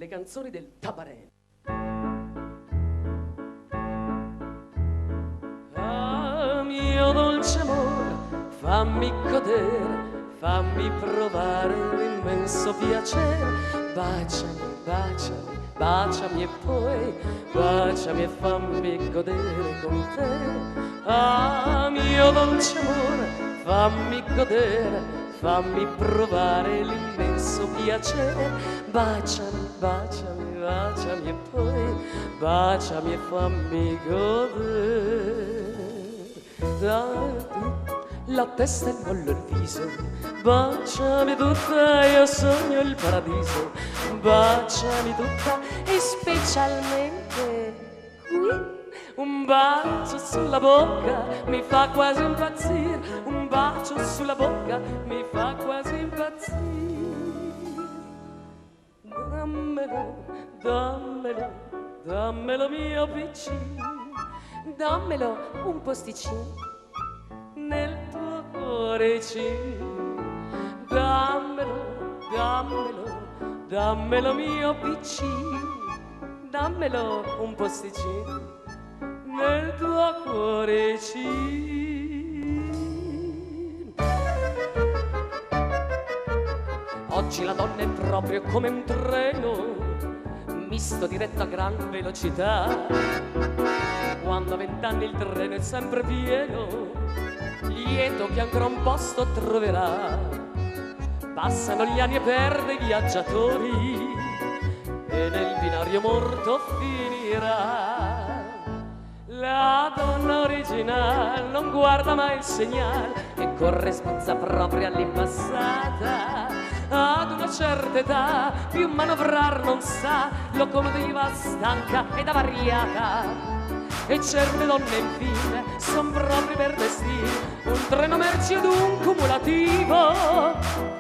le canzoni del Tabarelli. Ah, mio dolce amore, fammi godere, fammi provare l'immenso piacere. Baciami, baciami, baciami e poi baciami e fammi godere con te. Ah, mio dolce amore, fammi godere, fammi provare l'immenso piacere. Baciami, baciami, baciami e poi baciami e fammi godere. La testa e il collo e il viso, baciami tutta, io sogno il paradiso. Baciami tutta e specialmente qui. Un bacio sulla bocca mi fa quasi impazzire, un bacio sulla bocca mi fa quasi impazzire. Dammelo, dammelo, dammelo mio piccino, dammelo un posticino nel tuo cuoricino. Dammelo, dammelo, dammelo mio piccino, dammelo un posticino nel tuo cuoricino. Oggi la donna è proprio come un treno misto diretto a gran velocità. Quando a 20 anni il treno è sempre pieno, lieto che ancora un posto troverà. Passano gli anni e perde i viaggiatori e nel binario morto finirà. La donna originale non guarda mai il segnale e corre spazza proprio all'impassata. Ad una certa età più manovrar non sa, locomotiva stanca ed avariata. E certe donne infine son proprio per destino un treno merci ed un cumulativo.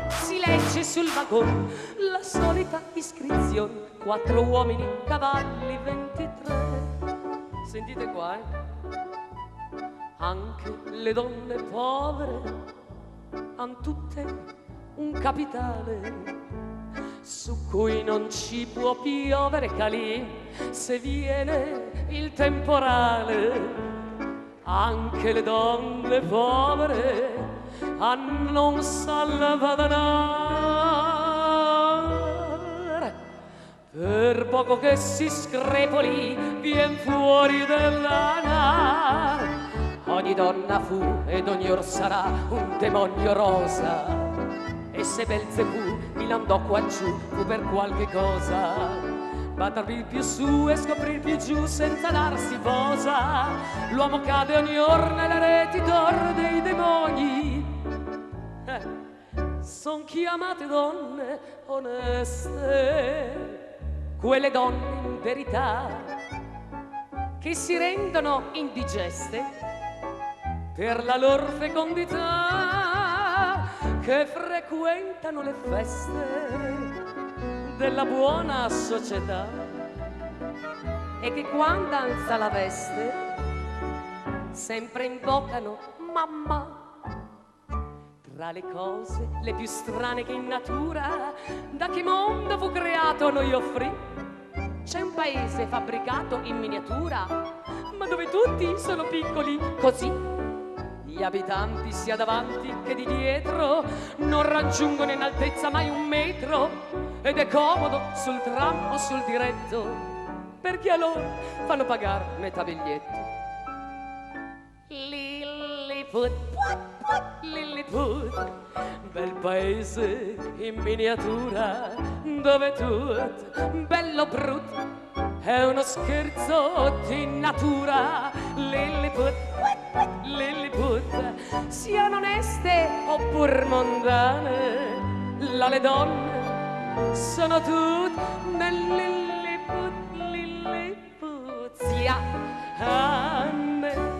Si legge sul vagone la solita iscrizione: 4 uomini, cavalli, 23. Sentite qua, Anche le donne povere han tutte un capitale su cui non ci può piovere calì se viene il temporale. Anche le donne povere hanno un salvadanaio, per poco che si screpoli vien fuori della nave. Ogni donna fu ed ogni or sarà un demonio rosa, e se Belzebù mi landò qua giù fu per qualche cosa. Battervi più su e scoprir più giù senza darsi posa. L'uomo cade ogni or nelle reti d'oro dei demoni. Son chiamate donne oneste, quelle donne in verità che si rendono indigeste per la loro fecondità, che frequentano le feste della buona società e che quando alza la veste sempre invocano mamma. Tra le cose le più strane che in natura da che mondo fu creato a noi offrì, c'è un paese fabbricato in miniatura, ma dove tutti sono piccoli così. Gli abitanti sia davanti che di dietro non raggiungono in altezza mai 1 metro, ed è comodo sul tram o sul diretto, perché a loro fanno pagare metà biglietto. Lilliput, Lilliput, bel paese in miniatura, dove tutto bello brutto è uno scherzo di natura. Lilliput, Lilliput, siano oneste oppur mondane, là le donne sono tutte nel Lilliput, Lilliput. Sia a me